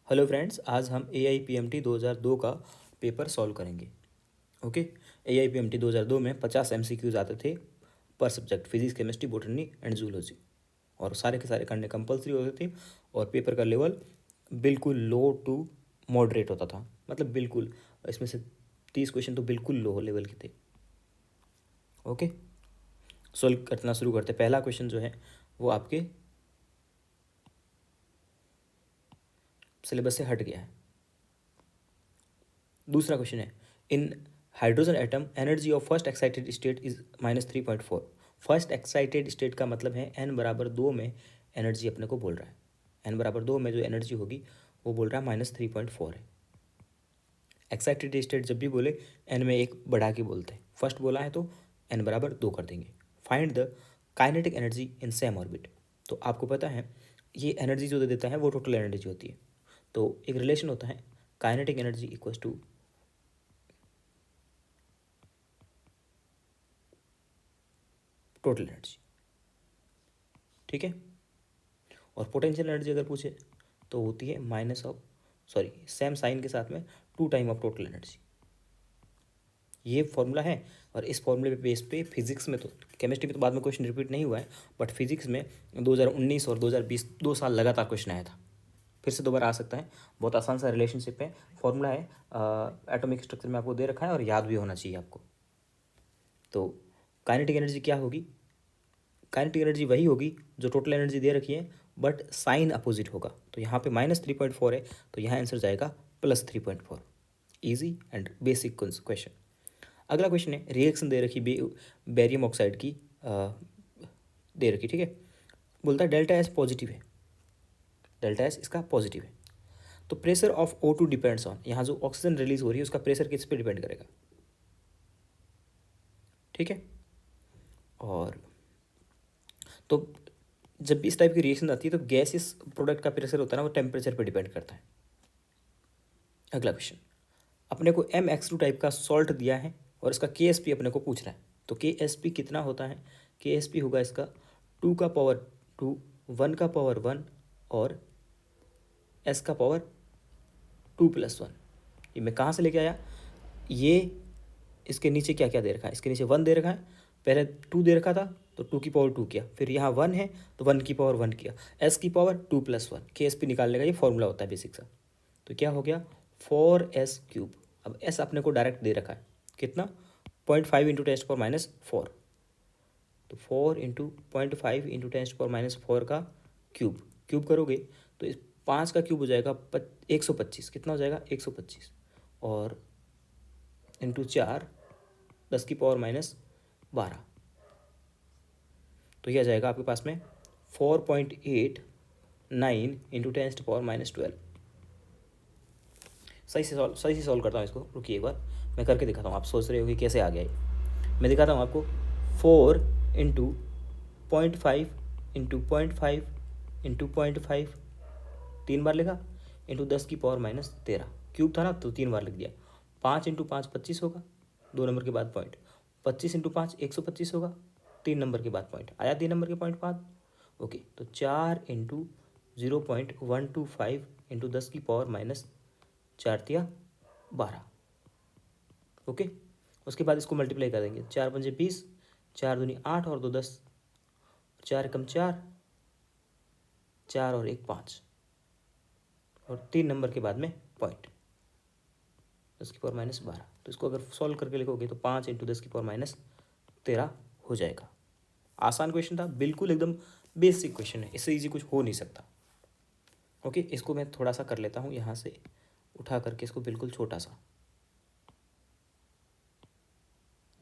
Hello friends, आज हम AIPMT 2002 का पेपर सॉल्व करेंगे। ओके। AIPMT 2002 में 50 MCQs आते थे पर subject, physics, chemistry, botany and zoology, और सारे के सारे करने कंपलसरी होते थे। और पेपर का लेवल बिल्कुल लो टू मॉडरेट होता था, मतलब बिल्कुल इसमें से 30 क्वेश्चन तो बिल्कुल लो लेवल के थे। ओके, सॉल्व करना शुरू करते। पहला क्वेश्चन जो है वो आपके सिलेबस से हट गया है। दूसरा क्वेश्चन है, in hydrogen atom energy of first excited state is -3.4। First excited state का मतलब है n = 2 में एनर्जी अपने को बोल रहा है। n = 2 में जो एनर्जी होगी वो बोल रहा है -3.4 है। एक्साइटेड स्टेट जब भी बोले n में एक बढ़ा के बोलते हैं। फर्स्ट बोला है तो n = 2 कर देंगे। Find the kinetic energy in same orbit. तो आपको पता है ये एनर्जी जो दे देता है वो टोटल एनर्जी होती है। तो एक रिलेशन होता है, kinetic energy equals to total energy. ठीक है। और पोटेंशियल एनर्जी अगर पूछे तो होती है सेम साइन के साथ में 2 टाइम ऑफ टोटल एनर्जी। ये फॉर्मूला है। और इस फॉर्मूले पे बेस पे फिजिक्स में, तो केमिस्ट्री में तो बाद में क्वेश्चन रिपीट नहीं हुआ है, बट फिजिक्स में 2019 और 2020 2 साल लगातार क्वेश्चन आया था। फिर से दोबारा आ सकता है। बहुत आसान सा रिलेशनशिप है, फॉर्मूला है, एटॉमिक स्ट्रक्चर में आपको दे रखा है और याद भी होना चाहिए आपको। तो काइनेटिक एनर्जी क्या होगी? काइनेटिक एनर्जी वही होगी जो टोटल एनर्जी दे रखी है, बट साइन अपोजिट होगा। तो यहाँ पे -3.4 है, तो यहाँ आंसर जाएगा +3.4। Easy and basic question. अगला क्वेश्चन है, रिएक्शन दे रखी बेरियम ऑक्साइड की दे रखी। ठीक है। बोलता है डेल्टा एस पॉजिटिव है, डेल्टा एस इसका पॉजिटिव है। तो pressure of O2 depends on, यहाँ जो ऑक्सीजन रिलीज हो रही है उसका प्रेशर किस पे डिपेंड करेगा? ठीक है। और तो जब भी इस टाइप की रिएक्शन आती है तो गैसियस प्रोडक्ट का प्रेशर होता है ना, वो टेम्परेचर पे डिपेंड करता है। अगला क्वेश्चन, अपने को MX2 टाइप का सॉल्ट दिया है और इसका KSP अपने को पूछ रहा है। तो KSP कितना होता है? KSP होगा इसका 2 का पावर 2, 1 का पावर 1 और S का पावर 2+1। ये मैं कहाँ से लेके आया? ये इसके नीचे क्या क्या दे रखा है? इसके नीचे 1 दे रखा है, पहले 2 दे रखा था तो 2 की पावर 2 किया, फिर यहाँ 1 है तो 1 की पावर 1 किया, S की पावर 2+1। KSP निकालने का ये फॉर्मूला होता है बेसिक सा। तो क्या हो गया? 4S3। अब S अपने को डायरेक्ट दे रखा है कितना? 0.5 इंटू 10⁻⁴। तो 4 इंटू 0.5 इंटू 10⁻⁴ का क्यूब करोगे तो इस 5 का क्यूब हो जाएगा 125। कितना हो जाएगा? 125। और इंटू 4 10⁻12। तो यह आ जाएगा आपके पास में 4.89 इंटू 10⁻12। सही से सॉल्व करता हूँ इसको। रुकिए एक बार मैं करके दिखाता हूँ। आप सोच रहे हो कि कैसे आ गया ये, मैं दिखाता हूँ आपको। 4 इंटू 0.5 इंटू 0.5 इंटू 0.5 3 बार लिखा, इंटू 10⁻13। क्यूब था ना तो 3 बार लिख दिया। 5 इंटू 5 25 होगा, 2 नंबर के बाद पॉइंट। 25 इंटू 5 125 होगा, 3 नंबर के बाद पॉइंट आया, 3 नंबर के पॉइंट बाद। ओके, तो 4 इंटू 0.125 इंटू 10⁻4×12। ओके, उसके बाद इसको मल्टीप्लाई कर देंगे। 4 पंजे 20, 4 दूनी 8 और 2 10, 4 एकम 4, 4 और 1 5, और 3 नंबर के बाद में पॉइंट, 10⁻12। तो इसको अगर सॉल्व करके लिखोगे तो 5 इंटू 10⁻13 हो जाएगा। आसान क्वेश्चन था, बिल्कुल एकदम बेसिक क्वेश्चन है, इससे इजी कुछ हो नहीं सकता। ओके, इसको मैं थोड़ा सा कर लेता हूँ यहाँ से उठा करके, इसको बिल्कुल छोटा सा,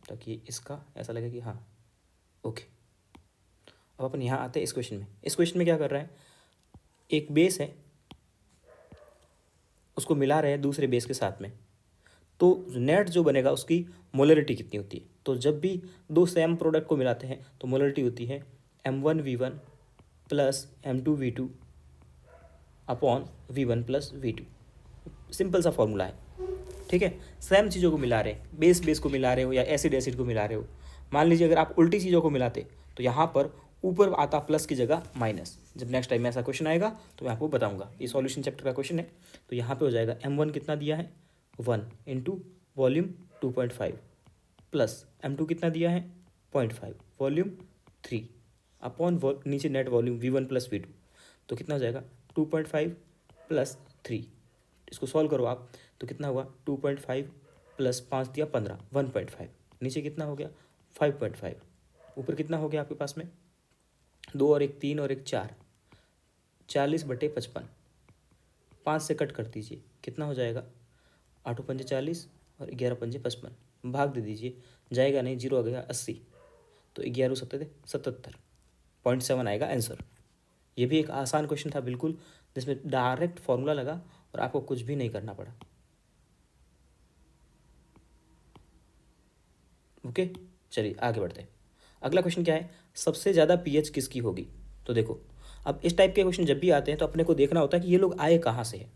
ताकि इसका ऐसा लगे कि हाँ ओके। अब अपन यहाँ आते हैं इस क्वेश्चन में। इस क्वेश्चन में क्या कर रहा है, एक बेस है उसको मिला रहे हैं दूसरे बेस के साथ में, तो नेट जो बनेगा उसकी मोलरिटी कितनी होती है? तो जब भी दो सेम प्रोडक्ट को मिलाते हैं तो मोलरिटी होती है M1V1 plus M2V2 upon V1 plus V2। Simple सा फॉर्मूला है। ठीक है, सेम चीज़ों को मिला रहे हैं, बेस को मिला रहे हो या एसिड को मिला रहे हो। मान लीजिए अगर आप उल्टी चीज़ों को मिलाते तो यहाँ पर ऊपर आता प्लस की जगह माइनस। जब नेक्स्ट टाइम में ऐसा क्वेश्चन आएगा तो मैं आपको बताऊंगा। ये सॉल्यूशन चैप्टर का क्वेश्चन है। तो यहाँ पे हो जाएगा M1 कितना दिया है 1 इंटू वॉल्यूम 2.5 प्लस M2 कितना दिया है 0.5 वॉल्यूम 3 अपॉन नीचे net volume V1 plus V2 तो कितना हो जाएगा 2.5 प्लस 3। इसको सॉल्व करो आप तो कितना हुआ 2.5 प्लस 5 दिया 15 1.5 नीचे कितना हो गया 5.5 ऊपर कितना हो गया आपके पास में 2 और 1 3 और 1 4 40/55 5 से कट कर दीजिए कितना हो जाएगा 8 पंजे 40 और 11 पंजे 55 भाग दे दीजिए जाएगा नहीं 0 आ गया 80 तो 11 सत्तर 77 0.7 आएगा आंसर। ये भी एक आसान क्वेश्चन था बिल्कुल जिसमें डायरेक्ट फॉर्मूला लगा और आपको कुछ भी नहीं करना पड़ा। ओके चलिए आगे बढ़ते हैं। अगला क्वेश्चन क्या है सबसे ज़्यादा पीएच किसकी होगी। तो देखो अब इस टाइप के क्वेश्चन जब भी आते हैं तो अपने को देखना होता है कि ये लोग आए कहाँ से है।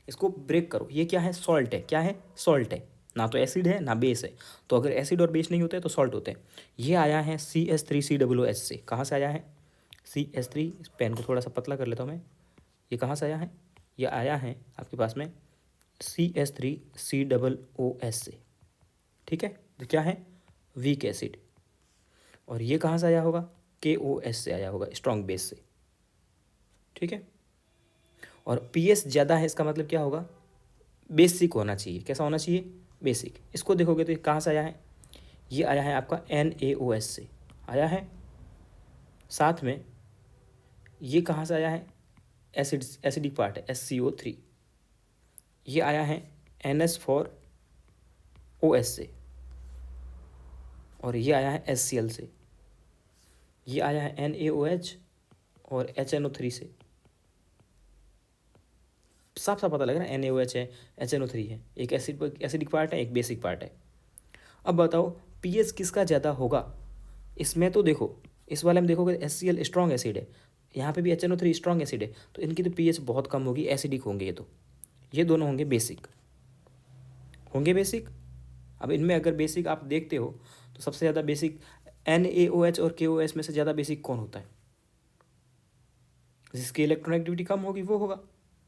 इसको ब्रेक करो। ये क्या है सॉल्ट है। क्या है सॉल्ट है ना तो एसिड है ना बेस है। तो अगर एसिड और बेस नहीं होते तो सॉल्ट होते हैं। ये आया है CH3COOH से। कहाँ से आया है CH3 इस पेन को थोड़ा सा पतला कर लेता हूँ मैं। ये कहाँ से आया है ये आया है आपके पास में CH3COOH से। ठीक है तो क्या है वीक एसिड। और ये कहाँ से आया होगा KOH से आया होगा स्ट्रॉन्ग बेस से। ठीक है और पीएच ज़्यादा है इसका मतलब क्या होगा बेसिक होना चाहिए। कैसा होना चाहिए बेसिक। इसको देखोगे तो ये कहाँ से आया है ये आया है आपका NaOH से आया है। साथ में ये कहाँ से आया है एसिडिक पार्ट है SCO3। ये आया है NH4OH से और ये आया है HCl से। ये आया है NaOH और HNO3 से। साफ साफ पता लग रहा है NaOH है HNO3 है। एक एसिडिक पार्ट है एक बेसिक पार्ट है। अब बताओ पीएच किसका ज़्यादा होगा। इसमें तो देखो इस वाले में देखोगे HCl स्ट्रॉन्ग एसिड है यहाँ पे भी HNO3 स्ट्रॉन्ग एसिड है तो इनकी तो पीएच बहुत कम होगी एसिडिक होंगे ये तो। ये दोनों होंगे बेसिक अब इनमें अगर बेसिक आप देखते हो तो सबसे ज़्यादा बेसिक NaOH और KOH में से ज़्यादा बेसिक कौन होता है जिसकी इलेक्ट्रॉनिक कम होगी वो होगा।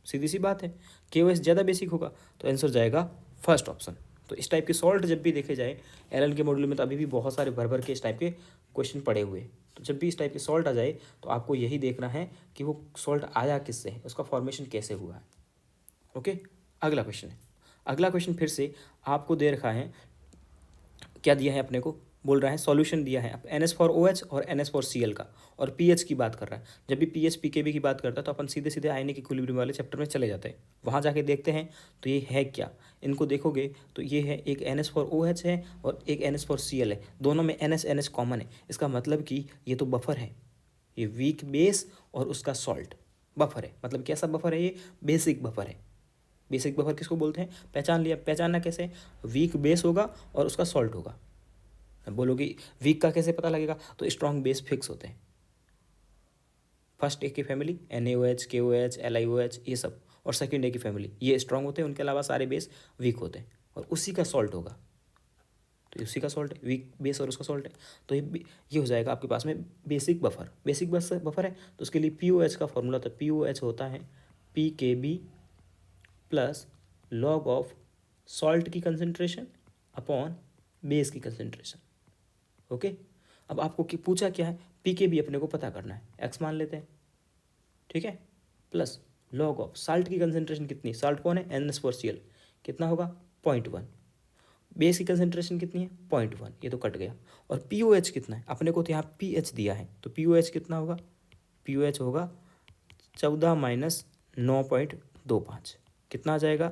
सीधी सी बात है KOH ज़्यादा बेसिक होगा तो आंसर जाएगा फर्स्ट ऑप्शन। तो इस टाइप के सॉल्ट जब भी देखे जाए एलएन के मॉड्यूल में तो अभी भी बहुत सारे भर भर के इस टाइप के क्वेश्चन पड़े हुए हैं। तो जब भी इस टाइप के सॉल्ट आ जाए तो आपको यही देखना है कि वो सॉल्ट आया किससे है उसका फॉर्मेशन कैसे हुआ है। ओके अगला क्वेश्चन है। अगला क्वेश्चन फिर से आपको दे रखा है क्या दिया है अपने को बोल रहा है सॉल्यूशन दिया है NH4OH और NH4Cl का और पीएच की बात कर रहा है। जब भी पीएच पीकेबी की बात करता है तो अपन सीधे सीधे आयनिक इक्विलिब्रियम वाले चैप्टर में चले जाते हैं। वहाँ जाके देखते हैं तो ये है क्या। इनको देखोगे तो ये है एक NH4OH है और एक NH4Cl है। दोनों में NH कॉमन है। इसका मतलब कि ये तो बफर है। ये वीक बेस और उसका सॉल्ट बफर है। मतलब कैसा बफर है ये बेसिक बफर है। बेसिक बफर किसको बोलते हैं पहचान लिया। पहचानना कैसे वीक बेस होगा और उसका सॉल्ट होगा। बोलोगे वीक का कैसे पता लगेगा तो स्ट्रॉन्ग बेस फिक्स होते हैं। फर्स्ट ए की फैमिली NaOH KOH LiOH ये सब और सेकंड ए की फैमिली ये स्ट्रॉन्ग होते हैं। उनके अलावा सारे बेस वीक होते हैं और उसी का सॉल्ट होगा। तो उसी का सॉल्ट है वीक बेस और उसका सॉल्ट है। तो ये हो जाएगा आपके पास में बेसिक बफर। बेसिक बफर है तो उसके लिए POH का फॉर्मूला तो POH होता है PKB plus log of salt की कंसनट्रेशन अपॉन बेस की कंसनट्रेशन। ओके अब आपको पूछा क्या है PKB अपने को पता करना है x मान लेते हैं। ठीक है प्लस लॉग ऑफ साल्ट की कंसनट्रेशन कितनी साल्ट कौन है NH4Cl कितना होगा 0.1 बेस की कंसनट्रेशन कितनी है 0.1 ये तो कट गया। और POH कितना है अपने को तो यहाँ pH दिया है तो POH कितना होगा POH होगा 14 माइनस 9.25 कितना आ जाएगा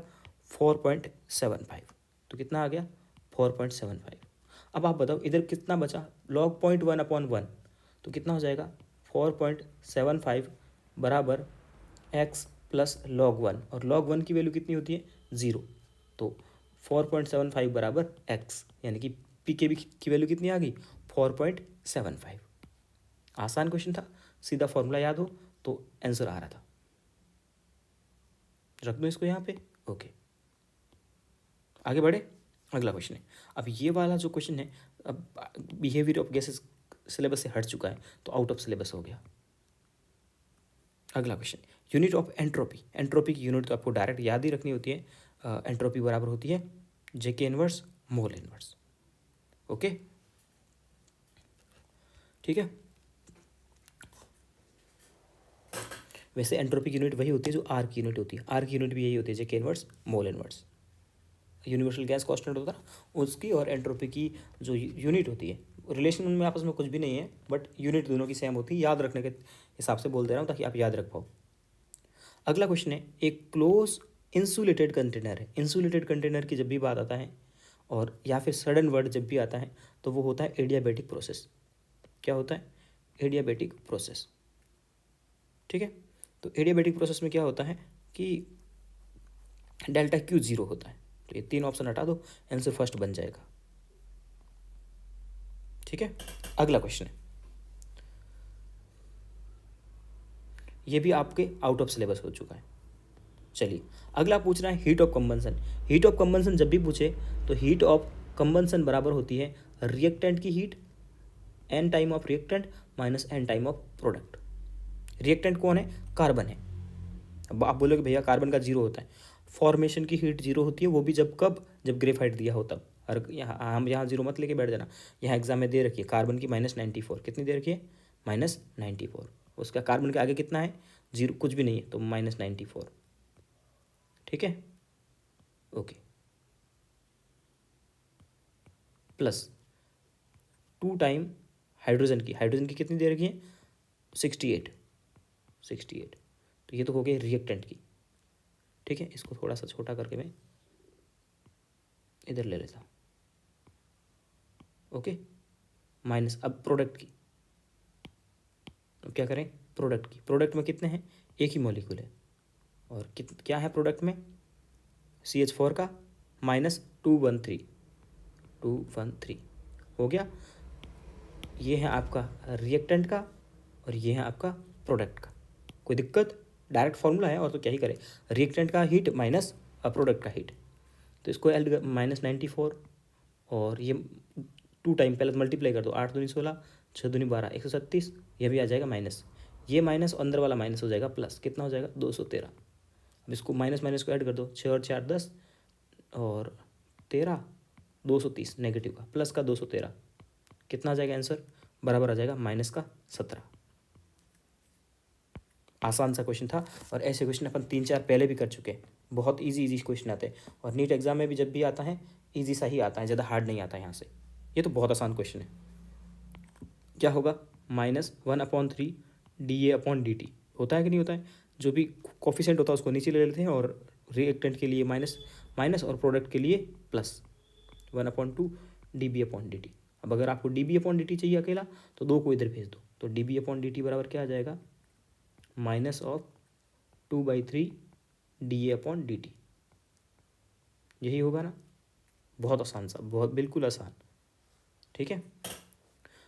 4.75 तो कितना आ गया 4.75। अब आप बताओ इधर कितना बचा लॉग 0.1/1 तो कितना हो जाएगा 4.75 बराबर x प्लस लॉग 1 और लॉग 1 की वैल्यू कितनी होती है 0 तो 4.75 बराबर x यानी कि PKB की वैल्यू कितनी आ गई 4.75। आसान क्वेश्चन था सीधा फॉर्मूला याद हो तो आंसर आ रहा था। रख दो इसको यहाँ पे। ओके आगे बढ़े। अगला क्वेश्चन है अब ये वाला जो क्वेश्चन है अब बिहेवियर ऑफ गैसेस सिलेबस से हट चुका है तो आउट ऑफ सिलेबस हो गया। अगला question, unit of entropy. Entropy की यूनिट तो आपको डायरेक्ट याद ही रखनी होती है। एंट्रोपी बराबर होती है J K inverse mole inverse. Okay, ठीक है। वैसे एंट्रोपी की यूनिट वही होती है जो आर की यूनिट होती है। आर की यूनिट भी यही होती है J K inverse mole inverse. Universal gas constant होता है उसकी और एंट्रोपी की जो यूनिट होती है, रिलेशन उनमें आपस में कुछ भी नहीं है, बट यूनिट दोनों की सेम होती है। याद रखने के हिसाब से बोल दे रहा हूँ ताकि आप याद रख पाओ। अगला क्वेश्चन है, एक क्लोज इंसुलेटेड कंटेनर है। इंसुलेटेड कंटेनर की जब भी बात आता है और या फिर सडन वर्ड जब भी आता है तो वो होता है एडियाबेटिक प्रोसेस। क्या होता है? Adiabatic process. ठीक है, तो एडियाबेटिक प्रोसेस में क्या होता है कि डेल्टा क्यू जीरो होता है। तो ये तीन ऑप्शन हटा दो, आंसर फर्स्ट बन जाएगा। ठीक है, अगला क्वेश्चन है, ये भी आपके आउट ऑफ सिलेबस हो चुका है। चलिए अगला पूछ रहा है heat of combustion. Heat of combustion जब भी पूछे तो हीट ऑफ कंबंसन बराबर होती है रिएक्टेंट की heat, n time of reactant minus n time of product. Reactant कौन है? कार्बन है। अब आप बोलोगे भैया कार्बन का जीरो होता है। फॉर्मेशन की हीट जीरो होती है, वो भी जब कब? जब ग्रेफाइट दिया हो तब। हर यहाँ हम यहाँ जीरो मत लेके बैठ जाना। यहाँ एग्जाम में दे रखी है कार्बन की -94। कितनी दे रखी है? -94। उसका कार्बन के आगे कितना है? जीरो, कुछ भी नहीं है, तो -94। ठीक है, ओके। प्लस 2 टाइम हाइड्रोजन की कितनी दे रखी है? 68। तो ये तो हो गई रिएक्टेंट की। ठीक है, इसको थोड़ा सा छोटा करके मैं इधर ले लेता हूँ। ओके, माइनस अब प्रोडक्ट की। अब क्या करें? प्रोडक्ट में कितने हैं? एक ही मॉलिक्यूल है। और क्या है प्रोडक्ट में? CH4 का -213 हो गया। ये है आपका रिएक्टेंट का और ये है आपका प्रोडक्ट का। कोई दिक्कत? डायरेक्ट फॉर्मूला है और तो क्या ही करें। रिएक्टेंट का हीट माइनस प्रोडक्ट का हीट, तो इसको -94 और ये 2 टाइम पहले तो मल्टीप्लाई कर दो। 8 दूनी 16, 6 दूनी 12, 137। ये भी आ जाएगा माइनस, ये माइनस अंदर वाला माइनस हो जाएगा प्लस। कितना हो जाएगा? 213। अब इसको माइनस को ऐड कर दो, 6 और 4 10 और 13, 230 नेगेटिव का, प्लस का 213। कितना आ जाएगा आंसर? बराबर आ जाएगा -17। आसान सा क्वेश्चन था और ऐसे क्वेश्चन अपन 3-4 पहले भी कर चुके हैं। बहुत इजी क्वेश्चन आते हैं और नीट एग्जाम में भी जब भी आता है इजी सा ही आता है, ज़्यादा हार्ड नहीं आता है यहाँ से। ये तो बहुत आसान क्वेश्चन है। क्या होगा? -1/3 dA/dt होता है कि नहीं होता है? जो भी कोफिशिएंट होता है उसको नीचे ले लेते हैं और रिएक्टेंट के लिए माइनस और प्रोडक्ट के लिए प्लस 1/2 dB/dt। अब अगर आपको dB/dt चाहिए अकेला तो 2 को इधर भेज दो, तो dB/dt बराबर क्या आ जाएगा? -2/3 dA/dt। यही होगा ना? बहुत आसान सा, बहुत बिल्कुल आसान। ठीक है,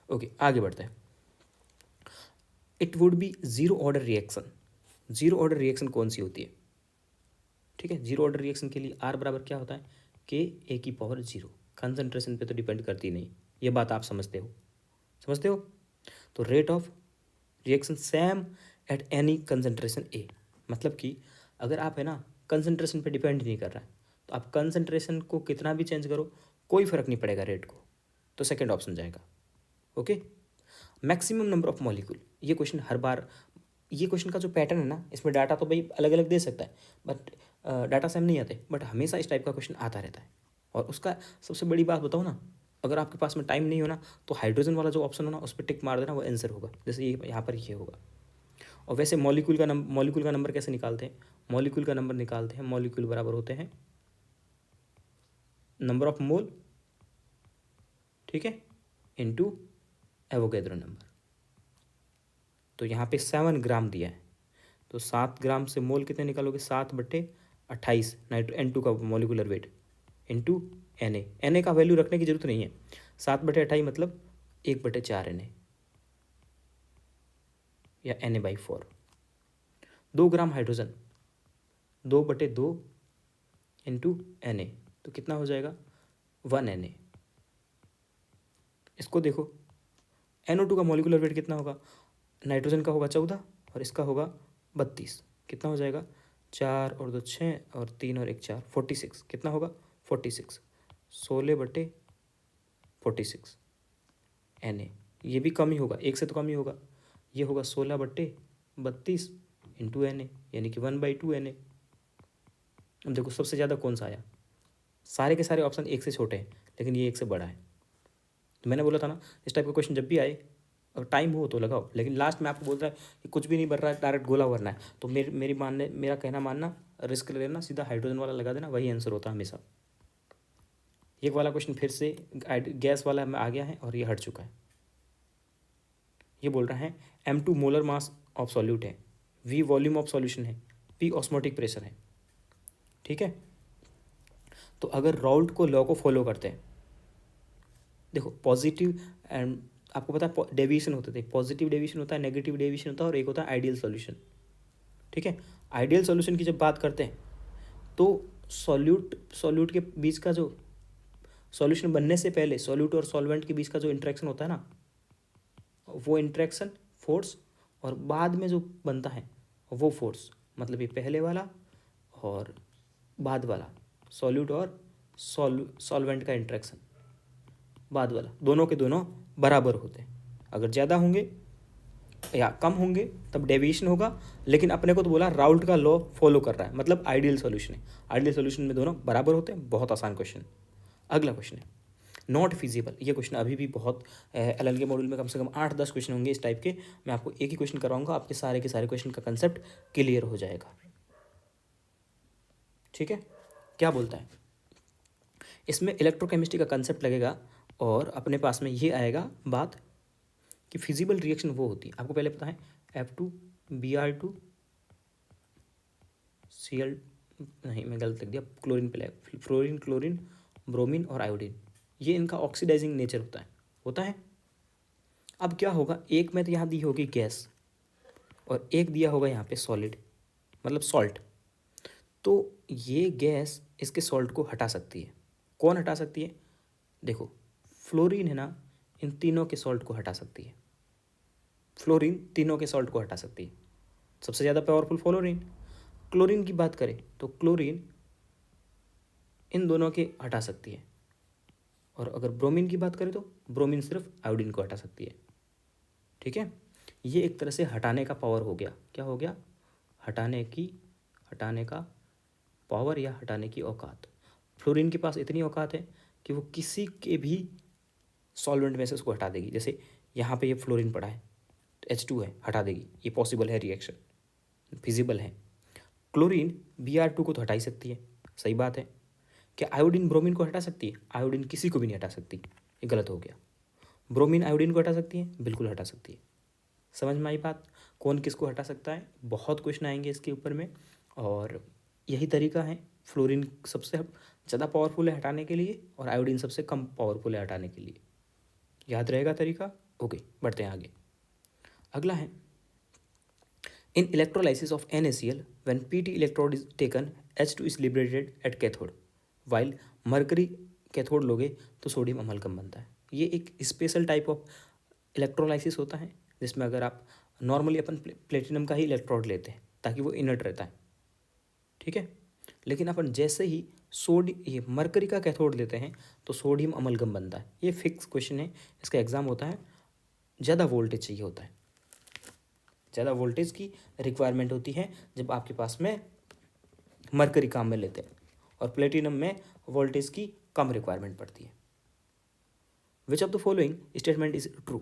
ओके, आगे बढ़ते हैं। It would be zero order reaction. Zero order reaction कौन सी होती है? ठीक है, जीरो ऑर्डर रिएक्शन के लिए आर बराबर क्या होता है? Ka⁴। कंसंट्रेशन पे तो डिपेंड करती नहीं, ये बात आप समझते हो। तो rate of reaction same at any concentration a, मतलब कि अगर आप है ना कंसंट्रेशन पे डिपेंड नहीं कर रहा है तो आप कंसंट्रेशन को कितना भी चेंज करो कोई फर्क नहीं पड़ेगा रेट को, तो सेकेंड ऑप्शन जाएगा। Okay, maximum number of molecule. ये क्वेश्चन हर बार, ये क्वेश्चन का जो पैटर्न है ना, इसमें डाटा तो भाई अलग अलग दे सकता है बट डाटा सेम नहीं आते, बट हमेशा इस टाइप का क्वेश्चन आता रहता है। और उसका सबसे बड़ी बात बताओ ना, अगर आपके पास में टाइम नहीं हो ना तो हाइड्रोजन वाला जो ऑप्शन हो ना उस पर टिक मार देना, वो आंसर होगा। जैसे ये यहाँ पर ये होगा। और वैसे मॉलिक्यूल का नंबर कैसे निकालते हैं? मॉलिक्यूल का नंबर निकालते हैं, मॉलिक्यूल बराबर होते हैं नंबर ऑफ मोल, ठीक है, इनटू एवोगैड्रो नंबर। तो यहाँ पे 7 ग्राम दिया है, तो 7 ग्राम से मोल कितने निकालोगे? 7/28 N2 का मॉलिकुलर वेट इंटू Na का वैल्यू रखने की जरूरत नहीं है। 7/28 मतलब 1/4 Na या Na/4। 2 gram hydrogen 2/2 into Na, तो कितना हो जाएगा? 1 Na। इसको देखो, NO2 का मॉलिकुलर वेट कितना होगा? नाइट्रोजन का होगा 14 और इसका होगा 32। कितना हो जाएगा? 4 और 2 6 और 3 और 1 4, 46। कितना होगा? 46। 16/46 Na। ये भी कम ही होगा, एक से तो कम ही होगा। ये होगा 16/32 इंटू Na, यानी कि 1/2 Na। अब देखो सबसे ज़्यादा कौन सा आया? सारे के सारे ऑप्शन एक से छोटे हैं, लेकिन ये एक से बड़ा है। तो मैंने बोला था ना, इस टाइप का क्वेश्चन जब भी आए, और टाइम हो तो लगाओ, लेकिन लास्ट में आपको बोल रहा है कि कुछ भी नहीं बन रहा है, डायरेक्ट गोला भरना है, तो मेरा कहना मानना, रिस्क लेना, सीधा हाइड्रोजन वाला लगा देना, वही आंसर होता है हमेशा। ये वाला क्वेश्चन फिर से गैस वाला में आ गया है और ये हट चुका है। ये बोल रहा है M2 molar mass of solute है, V वॉल्यूम ऑफ सॉल्यूशन है, P ऑस्मोटिक प्रेशर है। ठीक है, तो अगर राउल्ट को लॉ को फॉलो करते हैं, देखो पॉजिटिव एंड आपको पता है डेविएशन होते थे, पॉजिटिव डेविएशन होता है, नेगेटिव डेविएशन होता है, और एक होता है आइडियल सॉल्यूशन। ठीक है, आइडियल सॉल्यूशन की जब बात करते हैं तो सॉल्यूट के बीच का जो सॉल्यूशन बनने से पहले सॉल्यूट और सॉल्वेंट के बीच का जो इंटरेक्शन होता है ना, वो इंटरेक्शन फोर्स, और बाद में जो बनता है वो फोर्स, मतलब ये पहले वाला और बाद वाला सॉल्यूट और सॉल्वेंट का इंटरेक्शन, बाद वाला, दोनों के दोनों बराबर होते हैं। अगर ज़्यादा होंगे या कम होंगे तब डेविएशन होगा, लेकिन अपने को तो बोला राउल्ट का लॉ फॉलो कर रहा है, मतलब आइडियल सॉल्यूशन है। आइडियल सॉल्यूशन में दोनों बराबर होते हैं। बहुत आसान क्वेश्चन। अगला क्वेश्चन है नॉट फिजिबल। ये क्वेश्चन अभी भी बहुत LL के मॉड्यूल में कम से कम 8-10 क्वेश्चन होंगे इस टाइप के। मैं आपको एक ही क्वेश्चन कराऊंगा, आपके सारे के सारे क्वेश्चन का कंसेप्ट क्लियर हो जाएगा। ठीक है, क्या बोलता है इसमें? इलेक्ट्रोकेमिस्ट्री का कंसेप्ट लगेगा और अपने पास में ये आएगा बात कि फिजिबल रिएक्शन वो होती है, आपको पहले पता है F2Br2 Cl, नहीं मैं गलत लिख दिया, क्लोरीन पे फ्लोरीन, क्लोरीन, ब्रोमीन और आयोडीन, ये इनका ऑक्सीडाइजिंग नेचर होता है। अब क्या होगा, एक में तो यहाँ दी होगी गैस और एक दिया होगा यहाँ पे सॉलिड, मतलब सॉल्ट। तो ये गैस इसके सॉल्ट को हटा सकती है। कौन हटा सकती है? देखो फ्लोरीन है ना, इन तीनों के सॉल्ट को हटा सकती है। फ्लोरीन तीनों के सॉल्ट को हटा सकती है, सबसे ज़्यादा पावरफुल फ्लोरीन। क्लोरीन की बात करें तो क्लोरीन इन दोनों के हटा सकती है, और अगर ब्रोमीन की बात करें तो ब्रोमीन सिर्फ आयोडीन को हटा सकती है। ठीक है, ये एक तरह से हटाने का पावर हो गया। क्या हो गया? हटाने का पावर या हटाने की औकात। फ्लोरीन के पास इतनी औकात है कि वो किसी के भी सॉल्वेंट में से उसको हटा देगी। जैसे यहाँ पे ये फ्लोरीन पड़ा है, H2 है, हटा देगी। ये पॉसिबल है, रिएक्शन फिजिबल है। क्लोरीन Br2 को तो हटा ही सकती है, सही बात है। क्या आयोडीन ब्रोमीन को हटा सकती है? आयोडीन किसी को भी नहीं हटा सकती, ये गलत हो गया। ब्रोमीन आयोडीन को हटा सकती है? बिल्कुल हटा सकती है। समझ में आई बात? कौन किसको हटा सकता है? बहुत क्वेश्चन आएंगे इसके ऊपर में, और यही तरीका है। फ्लोरीन सबसे ज़्यादा पावरफुल है हटाने के लिए, और आयोडीन सबसे कम पावरफुल है हटाने के लिए। याद रहेगा तरीका? ओके, बढ़ते हैं आगे। अगला है in electrolysis of NaCl when PT electrode is taken H2 is liberated at cathode, while mercury cathode लोगे तो सोडियम अमलगम बनता है। ये एक स्पेशल टाइप ऑफ इलेक्ट्रोलाइसिस होता है, जिसमें अगर आप नॉर्मली अपन प्लेटिनम का ही इलेक्ट्रोड लेते हैं ताकि वो इनर्ट रहता है। ठीक है, लेकिन अपन जैसे ही ये मरकरी का कैथोड लेते हैं तो सोडियम अमलगम बनता है। ये फिक्स क्वेश्चन है, इसका एग्जाम होता है। ज़्यादा वोल्टेज चाहिए होता है, ज़्यादा वोल्टेज की रिक्वायरमेंट होती है जब आपके पास में मरकरी काम में लेते हैं, और प्लेटिनम में वोल्टेज की कम रिक्वायरमेंट पड़ती है। Which of the following statement is true?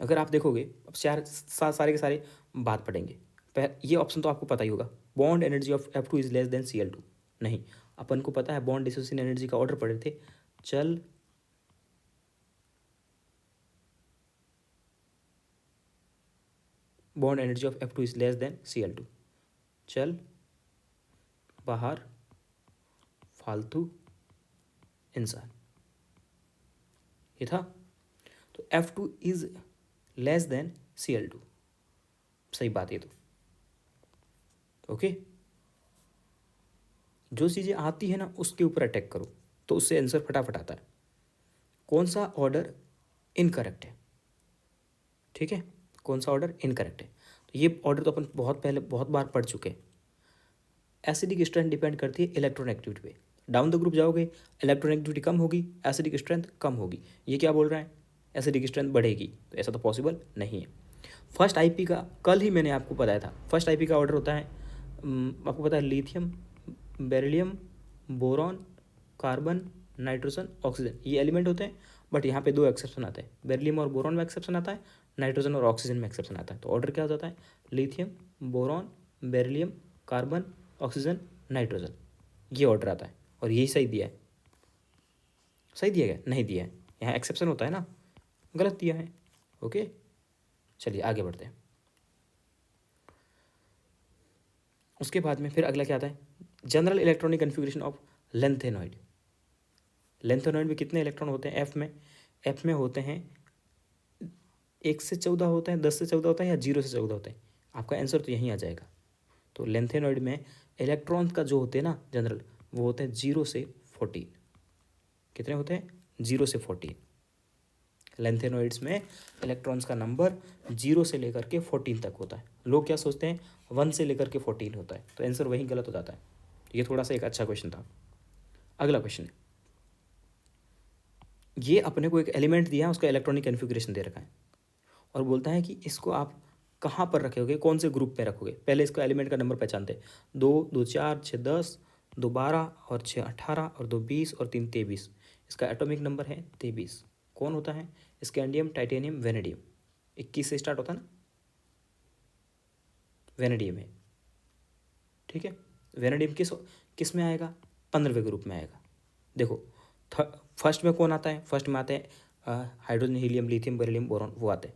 अगर आप देखोगे, अब सारे के सारे बात पढ़ेंगे। ये ऑप्शन तो आपको पता ही होगा, bond energy of F2 is less than Cl2। नहीं, अपन को पता है बॉन्ड डिसोसिएशन एनर्जी का ऑर्डर पढ़े थे। चल bond energy of F2 is less than Cl2, चल बाहर फालतू इंसान, ये था। तो F2 is less than Cl2, सही बात ये तो। ओके, जो चीज़ें आती है ना उसके ऊपर अटैक करो तो उससे आंसर फटाफट आता है। कौन सा ऑर्डर इनकरेक्ट है, ठीक है, कौन सा ऑर्डर इनकरेक्ट है। तो ये ऑर्डर तो अपन बहुत पहले बहुत बार पढ़ चुके हैं। एसिडिक स्ट्रेंथ डिपेंड करती है इलेक्ट्रॉन एक्टिविटी पे। डाउन द ग्रुप जाओगे इलेक्ट्रॉन एक्टिविटी कम होगी, एसिडिक स्ट्रेंथ कम होगी। ये क्या बोल रहा है, एसिडिक स्ट्रेंथ बढ़ेगी, तो ऐसा तो पॉसिबल नहीं है। फर्स्ट आईपी का कल ही मैंने आपको बताया था, फर्स्ट आईपी का ऑर्डर होता है आपको पता है lithium, beryllium, boron, carbon, nitrogen, oxygen, ये एलिमेंट होते हैं। बट यहाँ पे 2 एक्सेप्शन आते हैं, बेरिलियम और बोरॉन में एक्सेप्शन आता है, नाइट्रोजन और ऑक्सीजन में एक्सेप्शन आता है। तो ऑर्डर क्या हो जाता है, lithium, boron, beryllium, carbon, oxygen, nitrogen, ये ऑर्डर आता है। और यही सही दिया है, सही दिया गया नहीं दिया है, यहाँ एक्सेप्शन होता है ना, गलत दिया है। ओके, चलिए आगे बढ़ते हैं। उसके बाद में फिर अगला क्या आता है, general electronic configuration of lanthanoid. Lanthanoid में कितने इलेक्ट्रॉन होते हैं, एफ में होते हैं 1 से 14 होते हैं, 10 से 14 होता है, या 0 से 14 होते हैं। आपका आंसर तो यहीं आ जाएगा। तो लेंथेनॉइड में इलेक्ट्रॉन्स का जो होते हैं ना जनरल, वो होते हैं 0 से 14। कितने होते हैं, 0 से 14। लेंथेनॉइड्स में इलेक्ट्रॉन्स का नंबर 0 से लेकर के 14 तक होता है। लोग क्या सोचते हैं 1 से लेकर के 14 होता है, तो आंसर वहीं गलत हो जाता है। ये थोड़ा सा एक अच्छा क्वेश्चन था। अगला क्वेश्चन है, ये अपने को एक एलिमेंट दिया है, उसका इलेक्ट्रॉनिक कन्फिग्रेशन दे रखा है और बोलता है कि इसको आप कहाँ पर रखोगे, कौन से ग्रुप पे रखोगे। पहले इसका एलिमेंट का नंबर पहचानते हैं, 2, 2, 4, 6, 10, 2, 12 और 6, 18 और 2, 20 और 3, 23। इसका एटॉमिक नंबर है 23। कौन होता है, स्कैंडियम, टाइटेनियम, वेनेडियम। 21 से स्टार्ट होता है ना, वेनेडियम है, ठीक है। वेनेडियम किस में आएगा, 15वें ग्रुप में आएगा। देखो फर्स्ट में कौन आता है, फर्स्ट में आते हैं hydrogen, helium, lithium, beryllium, boron, वो आते हैं।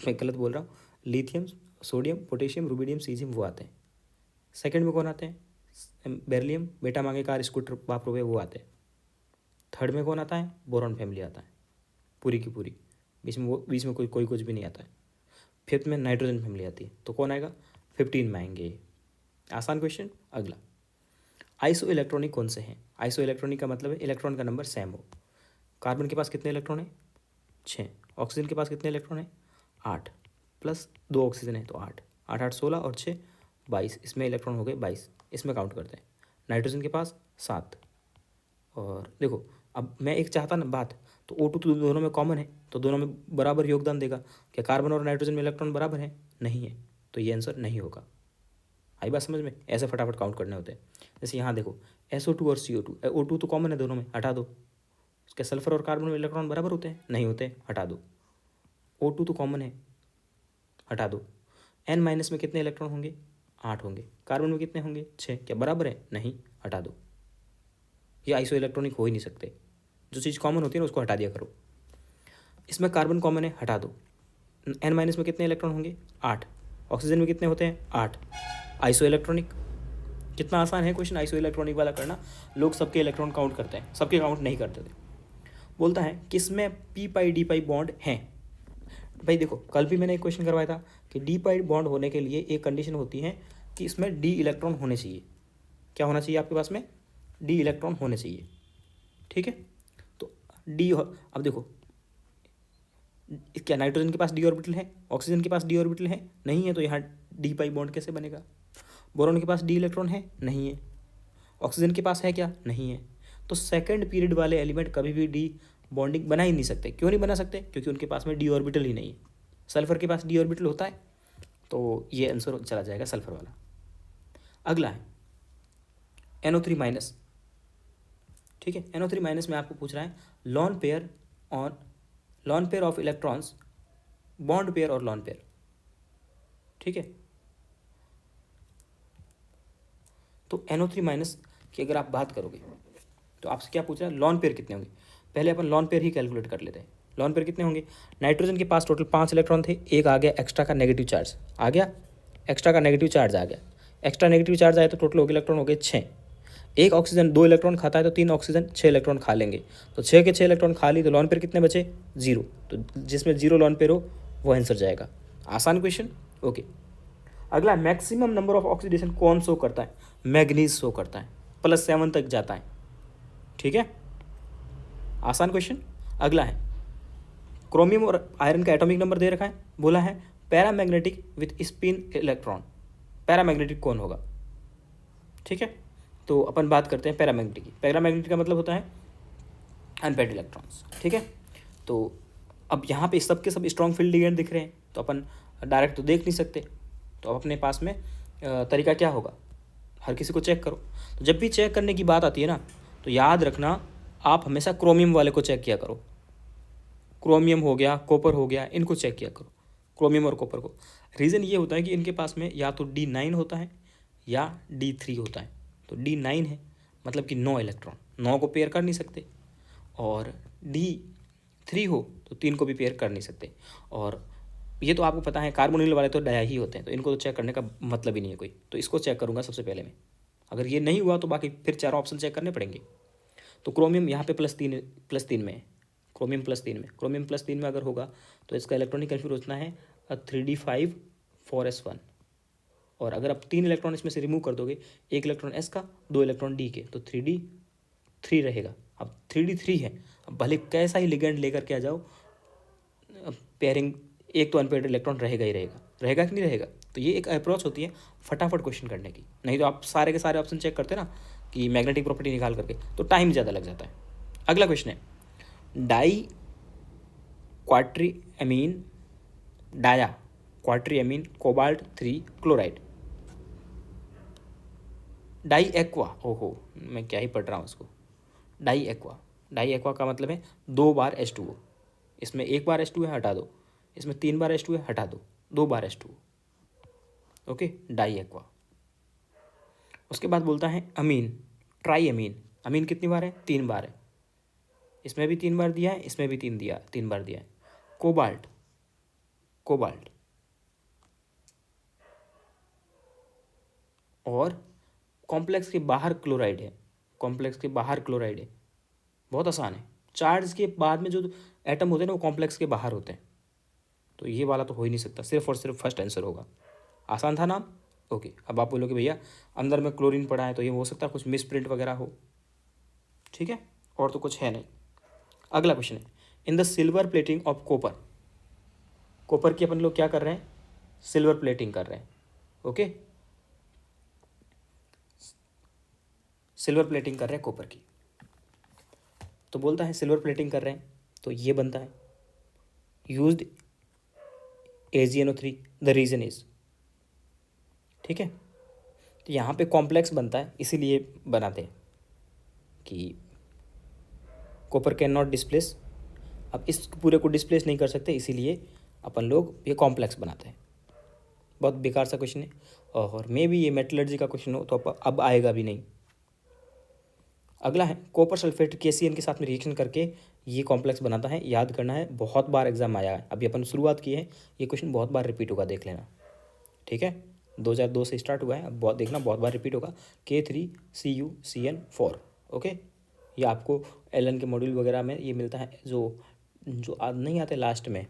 मैं गलत बोल रहा हूँ, lithium, sodium, potassium, rubidium, caesium, वो आते हैं। सेकंड में कौन आते हैं, बेरिलियम, बेटा मांगे कार, स्कूटर, बाप रोवे, वो आते हैं। थर्ड में कौन आता है, बोरॉन फैमिली आता है पूरी की पूरी, बीच में कोई कुछ भी नहीं आता है। फिफ्थ में नाइट्रोजन फैमिली आती है, तो कौन आएगा, 15 में आएंगे। आसान क्वेश्चन। अगला, आइसो इलेक्ट्रॉनिक कौन से हैं। आइसो इलेक्ट्रॉनिक का मतलब है इलेक्ट्रॉन का नंबर सेम हो। कार्बन के पास कितने इलेक्ट्रॉन है, 6। ऑक्सीजन के पास कितने इलेक्ट्रॉन है, 8 प्लस 2 ऑक्सीजन है, तो 8, 8, 8, 16 और 6, 22। इसमें इलेक्ट्रॉन हो गए 22, इसमें काउंट करते हैं। नाइट्रोजन के पास 7। और देखो अब मैं एक चाहता ना बात, तो O2 तो दोनों में कॉमन है, तो दोनों में बराबर योगदान देगा। क्या कार्बन और नाइट्रोजन में इलेक्ट्रॉन बराबर है, नहीं है, तो ये आंसर नहीं होगा। आई बात समझ में, ऐसे फटाफट काउंट करने होते हैं। जैसे यहाँ देखो SO2 और CO2, O2 तो कॉमन है दोनों में, हटा दो। उसके सल्फर और कार्बन में इलेक्ट्रॉन बराबर होते हैं, नहीं होते, हटा दो। O2 तो कॉमन है, हटा दो। N- में कितने इलेक्ट्रॉन होंगे, 8 होंगे। कार्बन में कितने होंगे, 6। क्या बराबर है, नहीं, हटा दो। ये आइसो इलेक्ट्रॉनिक हो ही नहीं सकते। जो चीज़ कॉमन होती है ना उसको हटा दिया करो। इसमें कार्बन कॉमन है, हटा दो। N- में कितने इलेक्ट्रॉन होंगे, 8। ऑक्सीजन में कितने होते हैं, 8। Iso electronic. कितना आसान है क्वेश्चन आइसो इलेक्ट्रॉनिक वाला करना। लोग सबके इलेक्ट्रॉन काउंट करते हैं, सबके काउंट नहीं करते थे। बोलता है किसमें p पाई d पाई बॉन्ड हैं। भाई देखो कल भी मैंने एक क्वेश्चन करवाया था कि d पाई बॉन्ड होने के लिए एक कंडीशन होती है कि इसमें d इलेक्ट्रॉन होने चाहिए। क्या होना चाहिए आपके पास में, d इलेक्ट्रॉन होने चाहिए, ठीक है। तो d, अब देखो क्या नाइट्रोजन के पास d ऑर्बिटल है, ऑक्सीजन के पास d ऑर्बिटल है, नहीं है, तो यहाँ d पाई बॉन्ड कैसे बनेगा। बोरॉन के पास d इलेक्ट्रॉन है, नहीं है। ऑक्सीजन के पास है क्या, नहीं है। तो सेकंड पीरियड वाले एलिमेंट कभी भी डी बॉन्डिंग बना ही नहीं सकते। क्यों नहीं बना सकते, क्योंकि उनके पास में डी ऑर्बिटल ही नहीं है। सल्फर के पास डी ऑर्बिटल होता है, तो ये आंसर चला जाएगा सल्फर वाला। अगला है NO3-, ठीक है। NO3- में आपको पूछ रहा है lone pair of electrons, bond pair और लॉन पेयर, ठीक है। तो NO3- की अगर आप बात करोगे तो आपसे क्या पूछ रहा है, लॉन पेयर कितने होंगे। पहले अपन लॉन पेयर ही कैलकुलेट कर लेते हैं। लॉन पेयर कितने होंगे, नाइट्रोजन के पास टोटल 5 इलेक्ट्रॉन थे, एक आ गया एक्स्ट्रा का नेगेटिव चार्ज, आ गया एक्स्ट्रा का नेगेटिव चार्ज आ गया। एक्स्ट्रा नेगेटिव चार्ज आया तो टोटल हो गए इलेक्ट्रॉन हो गए 6। एक ऑक्सीजन 2 इलेक्ट्रॉन खाता है तो 3 ऑक्सीजन 6 इलेक्ट्रॉन खा लेंगे, तो 6 के 6 इलेक्ट्रॉन खा ली, तो लॉन पेयर कितने बचे, 0। तो जिसमें 0 लॉन पेयर हो वो आंसर जाएगा। आसान क्वेश्चन, ओके। अगला, मैक्सिमम नंबर ऑफ ऑक्सीडेशन कौन शो करता है, मैग्नीज शो करता है, +7 तक जाता है, ठीक है। आसान क्वेश्चन। अगला है क्रोमियम और आयरन का एटॉमिक नंबर दे रखा है, बोला है paramagnetic with spin electron. Paramagnetic कौन होगा? ठीक है, तो अपन बात करते हैं पैरामैग्नेटिक की। पैरामैग्नेटिक का मतलब होता है अनपेयर्ड इलेक्ट्रॉन्स। ठीक है, तो अब यहाँ पे सब के सब स्ट्रॉन्ग फील्ड लिगेंड दिख रहे हैं, तो अपन डायरेक्ट तो देख नहीं सकते, तो अब अपने पास में तरीका क्या होगा, हर किसी को चेक करो। तो जब भी चेक करने की बात आती है ना, तो याद रखना आप हमेशा क्रोमियम वाले को चेक किया करो। क्रोमियम हो गया, कॉपर हो गया, इनको चेक किया करो, क्रोमियम और कॉपर को। रीज़न ये होता है कि इनके पास में या तो D9 होता है या D3 होता है। तो D9 है मतलब कि 9 इलेक्ट्रॉन, 9 को पेयर कर नहीं सकते, और D3 हो तो 3 को भी पेयर कर नहीं सकते। और ये तो आपको पता है कार्बोनिल वाले तो डाया ही होते हैं, तो इनको तो चेक करने का मतलब ही नहीं है कोई। तो इसको चेक करूँगा सबसे पहले मैं, अगर ये नहीं हुआ तो बाकी फिर 4 ऑप्शन चेक करने पड़ेंगे। तो क्रोमियम यहाँ पे +3 में है, क्रोमियम +3 में, क्रोमियम +3 में अगर होगा तो इसका इलेक्ट्रॉनिक कन्फिग्रेशन है 3d5 4s1। और अगर आप 3 इलेक्ट्रॉन इसमें से रिमूव कर दोगे, 1 इलेक्ट्रॉन S का, 2 इलेक्ट्रॉन D के, तो 3d3 रहेगा। अब 3d3 है, अब भले कैसा ही लिगेंड लेकर के आ जाओ, पेयरिंग एक तो अनपेयर्ड इलेक्ट्रॉन रहेगा ही रहेगा, रहेगा कि नहीं रहेगा। तो ये एक अप्रोच होती है फटाफट क्वेश्चन करने की, नहीं तो आप सारे के सारे ऑप्शन चेक करते ना कि मैग्नेटिक प्रॉपर्टी निकाल करके, तो टाइम ज़्यादा लग जाता है। अगला क्वेश्चन है डाई क्वाट्रीएमीन, डाया क्वाट्रीएमीन कोबाल्ट 3 क्लोराइड, डाई एक्वा। ओहो, मैं क्या ही पढ़ रहा हूँ उसको। डाई एक्वा, डाई एक्वा का मतलब है 2 बार H2O। इसमें 1 बार H2 है, हटा दो। इसमें 3 बार H2 है, हटा दो। 2 बार H2O। Okay, die aqua. उसके बाद बोलता है अमीन, ट्राई अमीन। अमीन कितनी बार है? 3 बार है। इसमें भी 3 बार दिया है, इसमें भी 3 बार दिया है। कोबाल्ट, कोबाल्ट और कॉम्प्लेक्स के बाहर क्लोराइड है, कॉम्प्लेक्स के बाहर क्लोराइड है। बहुत आसान है, चार्ज के बाद में जो एटम होते हैं ना वो कॉम्प्लेक्स के बाहर होते हैं। तो ये वाला तो हो ही नहीं सकता, सिर्फ और सिर्फ फर्स्ट आंसर होगा। आसान था नाम। ओके, अब आप बोलोगे भैया अंदर में क्लोरीन पड़ा है, तो ये हो सकता है कुछ मिस प्रिंट वगैरह हो। ठीक है, और तो कुछ है नहीं। अगला क्वेश्चन है in the silver plating of copper. Copper की अपन लोग क्या कर रहे हैं? सिल्वर प्लेटिंग कर रहे हैं। ओके, सिल्वर प्लेटिंग कर रहे हैं कॉपर की। तो बोलता है सिल्वर प्लेटिंग कर रहे हैं तो ये बनता है used AgNO3, the reason is. ठीक है, तो यहाँ पे कॉम्प्लेक्स बनता है, इसीलिए बनाते हैं कि कॉपर कैन नॉट डिस्प्लेस। अब इस पूरे को डिस्प्लेस नहीं कर सकते, इसीलिए अपन लोग ये कॉम्प्लेक्स बनाते हैं। बहुत बेकार सा क्वेश्चन है, और मे भी ये मेटलर्जी का क्वेश्चन हो तो अब आएगा भी नहीं। अगला है कॉपर सल्फेट KCN के साथ में रिएक्शन करके ये कॉम्प्लेक्स बनाता है। याद करना है, बहुत बार एग्जाम आया है, अभी अपन शुरुआत की है, ये क्वेश्चन बहुत बार रिपीट होगा, देख लेना। ठीक है, 2002 से स्टार्ट हुआ है, अब बहुत देखना, बहुत बार रिपीट होगा। K3CuCN4। ओके, ये आपको एलन के मॉड्यूल वगैरह में ये मिलता है, जो जो नहीं आते लास्ट में,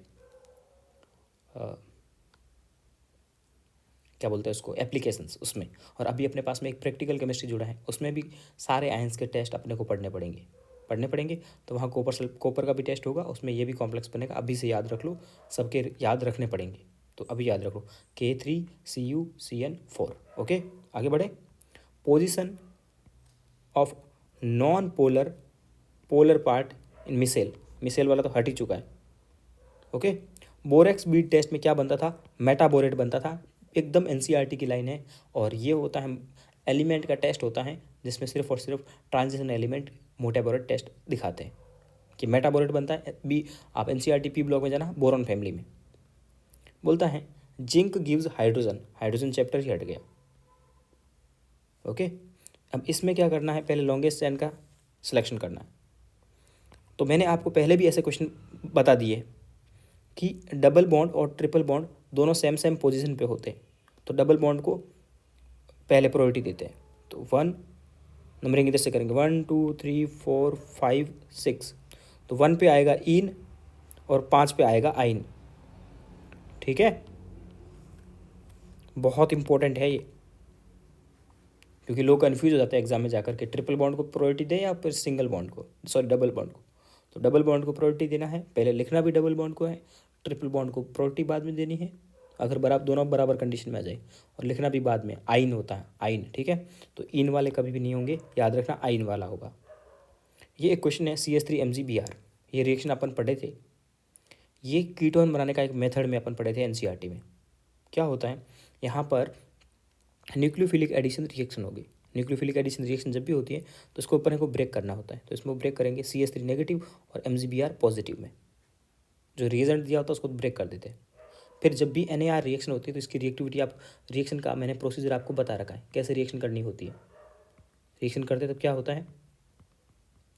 क्या बोलते हैं उसको, एप्लीकेशंस, उसमें। और अभी अपने पास में एक प्रैक्टिकल केमिस्ट्री जुड़ा है, उसमें भी सारे आयंस के टेस्ट अपने को पढ़ने पड़ेंगे। तो वहाँ कॉपर का भी टेस्ट होगा, उसमें ये भी कॉम्प्लेक्स बनेगा। अभी से याद रख लो, सबके याद रखने पड़ेंगे, तो अभी याद रखो K3CuCN4। ओके, आगे बढ़े। Position of non polar part in micelle वाला तो हट ही चुका है। ओके, बोरेक्स बीट टेस्ट में क्या बनता था? मेटाबोरेट बनता था, एकदम NCERT की लाइन है। और ये होता है एलिमेंट का टेस्ट होता है, जिसमें सिर्फ और सिर्फ ट्रांजिशन एलिमेंट मेटाबोरेट टेस्ट दिखाते हैं कि मेटाबोरेट बनता है। बी आप NCERT P ब्लॉक में जाना, बोरॉन फैमिली में। बोलता है zinc gives hydrogen, hydrogen chapter ही हट गया। ओके, अब इसमें क्या करना है, पहले लॉन्गेस्ट चेन का सिलेक्शन करना है। तो मैंने आपको पहले भी ऐसे क्वेश्चन बता दिए कि डबल बॉन्ड और ट्रिपल बॉन्ड दोनों सेम पोजीशन पे होते हैं, तो डबल बॉन्ड को पहले प्रायोरिटी देते हैं। तो 1 नंबरिंग इधर से करेंगे, 1 2 3 4 5 6। तो 1 पे आएगा इन और 5 पे आएगा आइन। ठीक है, बहुत इंपॉर्टेंट है ये, क्योंकि लोग कन्फ्यूज हो जाते हैं एग्जाम में जाकर के, ट्रिपल बॉन्ड को प्रायोरिटी दें या फिर सिंगल बॉन्ड को, सॉरी डबल बॉन्ड को। तो डबल बॉन्ड को प्रायोरिटी देना है, पहले लिखना भी डबल बॉन्ड को है, ट्रिपल बॉन्ड को प्रायोरिटी बाद में देनी है अगर दोनों बराबर कंडीशन में आ जाए, और लिखना भी बाद में। आइन होता है, आइन, ठीक है। तो इन वाले कभी भी नहीं होंगे, याद रखना आइन वाला होगा। ये एक क्वेश्चन है CH3MgBr, ये रिएक्शन अपन पढ़े थे। ये कीटोन बनाने का एक मेथड में अपन पढ़े थे एनसीईआरटी में। क्या होता है, यहाँ पर न्यूक्लियोफिलिक एडिशन रिएक्शन होगी। न्यूक्लियोफिलिक एडिशन रिएक्शन जब भी होती है तो इसको ऊपर को ब्रेक करना होता है, तो इसमें ब्रेक करेंगे CH3 नेगेटिव और MgBr पॉजिटिव में, जो रिएजेंट दिया होता है उसको ब्रेक कर देते हैं। फिर जब भी NAR रिएक्शन होती है तो इसकी रिएक्टिविटी, आप रिएक्शन का मैंने प्रोसीजर आपको बता रखा है कैसे रिएक्शन करनी होती है। रिएक्शन करते तो क्या होता है,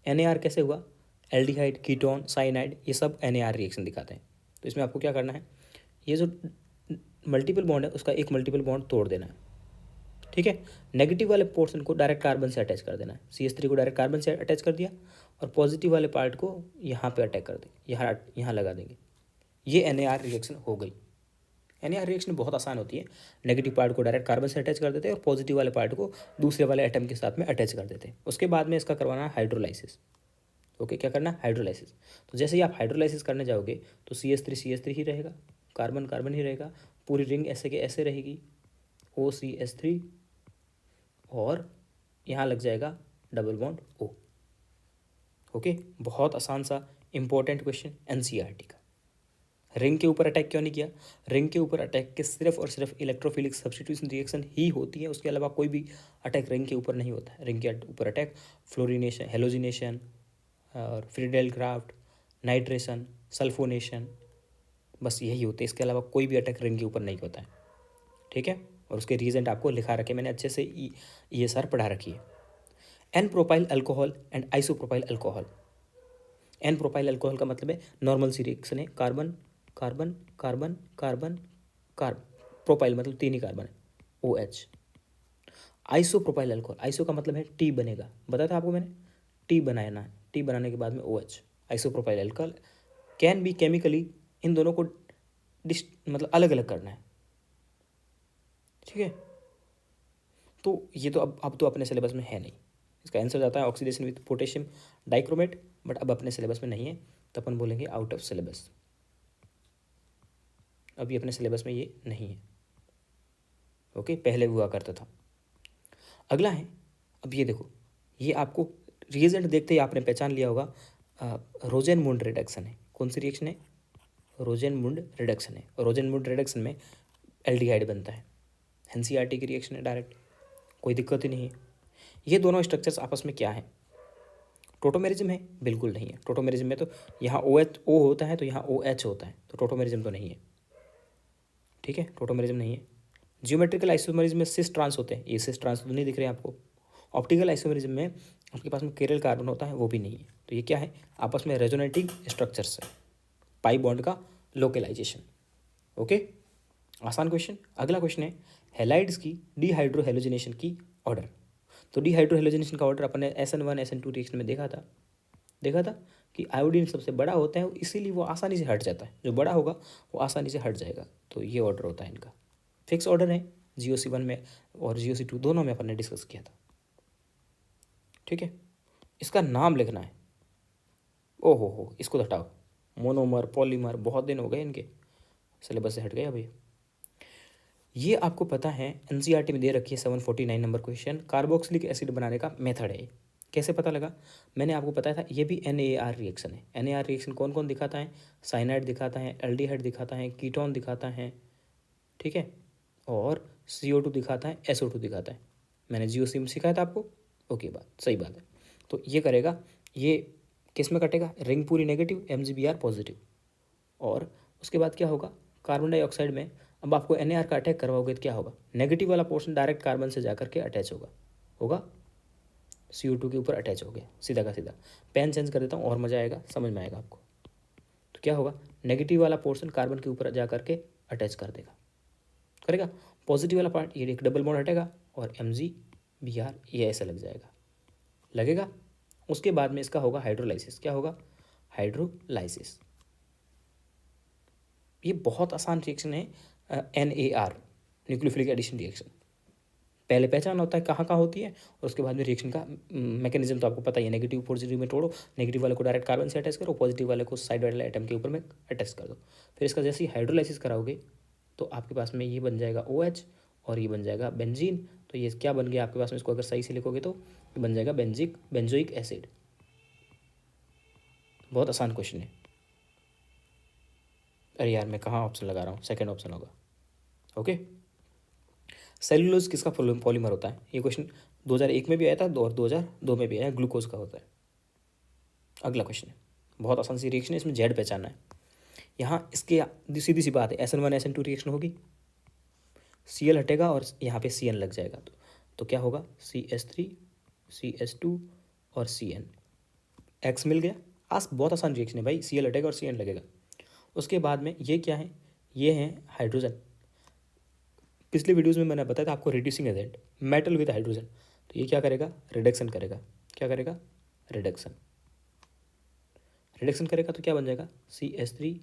NAR कैसे हुआ, एल्डिहाइड, कीटोन, साइनाइड, ये सब NAR रिएक्शन दिखाते हैं। तो इसमें आपको क्या करना है, ये जो मल्टीपल बॉन्ड है उसका एक मल्टीपल बॉन्ड तोड़ देना है, ठीक है। नेगेटिव वाले पोर्शन को डायरेक्ट कार्बन से अटैच कर देना है, CH3 को डायरेक्ट कार्बन से अटैच कर दिया, और पॉजिटिव वाले पार्ट को यहाँ पे अटैक कर दें, यहाँ लगा देंगे। ये NAR रिएक्शन हो गई। NAR रिएक्शन बहुत आसान होती है, नेगेटिव पार्ट को डायरेक्ट कार्बन से अटैच कर देते हैं और पॉजिटिव वाले पार्ट को दूसरे वाले एटम के साथ में अटैच कर देते हैं। उसके बाद में इसका करवाना है हाइड्रोलाइसिस। ओके, क्या करना है, हाइड्रोलाइसिस। तो जैसे ही आप हाइड्रोलाइसिस करने जाओगे तो CH3 ही रहेगा, कार्बन कार्बन ही रहेगा, पूरी रिंग ऐसे के ऐसे रहेगी, OCH3, और यहाँ लग जाएगा डबल बॉन्ड O। ओके, बहुत आसान सा इंपॉर्टेंट क्वेश्चन एनसीईआरटी का। रिंग के ऊपर अटैक क्यों नहीं किया, रिंग के ऊपर अटैक के सिर्फ और सिर्फ इलेक्ट्रोफिलिक सब्स्टिट्यूशन रिएक्शन ही होती है, उसके अलावा कोई भी अटैक रिंग के ऊपर नहीं होता है। रिंग के ऊपर अटैक फ्लोरिनेशन, हेलोजिनेशन और फ्रीडेल क्राफ्ट, नाइट्रेशन, सल्फोनेशन, बस यही होते हैं, इसके अलावा कोई भी अटैक रिंग के ऊपर नहीं होता है, ठीक है। और उसके रीजेंट आपको लिखा रखे, मैंने अच्छे से ESR पढ़ा रखी है। N propyl alcohol and isopropyl alcohol. N propyl alcohol का मतलब है नॉर्मल सी रिएक्शन है, carbon carbon carbon carbon carbon, propyl मतलब 3 ही कार्बन है, OH। आइसोप्रोपाइल अल्कोहल, आइसो का मतलब है T बनेगा, बताया था आपको मैंने, T बनाना है, T बनाने के बाद में OH, isopropyl alcohol. Can be chemically, इन दोनों को मतलब अलग अलग करना है, ठीक है। तो ये तो अब तो अपने सिलेबस में है नहीं, इसका आंसर जाता है oxidation with potassium dichromate, but अब अपने सिलेबस में नहीं है, तो अपन बोलेंगे आउट ऑफ सिलेबस, अभी अपने सिलेबस में ये नहीं है। ओके, पहले हुआ करता था। अगला है, अब ये देखो, ये आपको रिएजेंट देखते ही आपने पहचान लिया होगा, रोजेनमुंड रिडक्शन है। कौन सी रिएक्शन है, रोजेनमुंड रिडक्शन है। रोजेनमुंड रिडक्शन में एल्डिहाइड बनता है, एनसीईआरटी की रिएक्शन है डायरेक्ट, कोई दिक्कत ही नहीं है। ये दोनों स्ट्रक्चर्स आपस में क्या है, टोटोमेरिज्म है, बिल्कुल नहीं है। टोटोमेरिज्म में तो यहाँ O होता है तो यहाँ OH होता है, तो टोटोमेरिज्म तो नहीं है, ठीक है, टोटोमेरिज्म नहीं है। जियोमेट्रिकल आइसोमेरिज्म में सिस ट्रांस होते हैं, ये सिस ट्रांस तो नहीं दिख रहे हैं आपको। ऑप्टिकल आइसोमेरिज्म में आपके पास में केरल कार्बन होता है, वो भी नहीं है। तो ये क्या है, आपस में रेजोनेटिंग स्ट्रक्चर्स है, पाई बॉन्ड का लोकलाइजेशन। ओके, आसान क्वेश्चन। अगला क्वेश्चन है हेलाइड्स की डिहाइड्रो हेलोजिनेशन की ऑर्डर। तो डिहाइड्रो हेलोजिनेशन का ऑर्डर अपन ने SN1 SN2 रिएक्शन में देखा था कि आयोडीन सबसे बड़ा होता है, इसीलिए वो आसानी से हट जाता है, जो बड़ा होगा वो आसानी से हट जाएगा। तो ये ऑर्डर होता है इनका, फिक्स ऑर्डर है। GOC1 में और GOC2 दोनों में अपन ने डिस्कस किया था, ठीक है। इसका नाम लिखना है, ओहो इसको तो हटाओ, मोनोमर, पॉलीमर, बहुत दिन हो गए इनके, सिलेबस से हट गए अभी। ये आपको पता है एनसीईआरटी में दे रखी है 749 नंबर क्वेश्चन, कार्बोक्सिलिक एसिड बनाने का मेथड है। कैसे पता लगा, मैंने आपको बताया था ये भी NAR रिएक्शन है। NAR रिएक्शन कौन कौन दिखाता है, साइनाइड दिखाता है, एल्डिहाइड दिखाता है, कीटोन दिखाता है, ठीक है, और CO2 दिखाता है, SO2 दिखाता है। मैंने GOC में सिखाया था आपको, ओके, बात सही बात है। तो ये करेगा, ये किस में कटेगा, रिंग पूरी नेगेटिव, MgBr पॉजिटिव, और उसके बाद क्या होगा, कार्बन डाइऑक्साइड में अब आपको NAR का अटैक करवाओगे तो क्या होगा, नेगेटिव वाला पोर्शन डायरेक्ट कार्बन से जाकर के अटैच होगा CO2 के ऊपर अटैच हो गया, सीधा का सीधा। पेन चेंज कर देता हूँ और मज़ा आएगा, समझ में आएगा आपको। तो क्या होगा, नेगेटिव वाला पोर्शन कार्बन के ऊपर जा करके अटैच करेगा, पॉजिटिव वाला पार्ट ये एक डबल बॉन्ड हटेगा और MgBr ये ऐसा लगेगा। उसके बाद में इसका होगा हाइड्रोलाइसिस। क्या होगा, हाइड्रोलाइसिस। ये बहुत आसान रिएक्शन है NAR, न्यूक्लियोफिलिक एडिशन रिएक्शन, पहले पहचान होता है कहाँ कहाँ होती है, और उसके बाद में रिएक्शन का मैकेनिज्म तो आपको पता ही है। नेगेटिव पॉजिटिव में तोड़ो, नेगेटिव वाले को डायरेक्ट कार्बन से अटैच करो, पॉजिटिव वाले को साइड वाले एटम के ऊपर में अटैच कर दो। फिर इसका जैसे ही हाइड्रोलाइसिस कराओगे तो आपके पास में ये बन जाएगा OH और ये बन जाएगा बेंजीन। तो ये क्या बन गया आपके पास में, इसको अगर सही से लिखोगे तो ये बन जाएगा बेंजोइक एसिड। बहुत आसान क्वेश्चन है। अरे यार मैं कहाँ ऑप्शन लगा रहा हूँ, सेकंड ऑप्शन होगा। ओके, सेलुलोज किसका पॉलीमर होता है? ये क्वेश्चन 2001 में भी आया था और 2002 में भी आया। ग्लूकोज का होता है। अगला क्वेश्चन है, बहुत आसान सी रिएक्शन है, इसमें जेड पहचानना है। यहाँ इसके सीधी सी बात है, SN1 SN2 रिएक्शन होगी, Cl हटेगा और यहाँ पे Cn लग जाएगा। तो क्या होगा, CH3 CH2 और Cn, X मिल गया। बहुत आसान रिएक्शन है भाई, Cl हटेगा और Cn लगेगा। उसके बाद में ये क्या है, ये है हाइड्रोजन। पिछले वीडियोस में मैंने बताया था आपको, reducing agent metal with hydrogen. तो ये क्या करेगा, रिडक्शन करेगा। क्या करेगा, रिडक्शन। रिडक्शन करेगा तो क्या बन जाएगा, CH3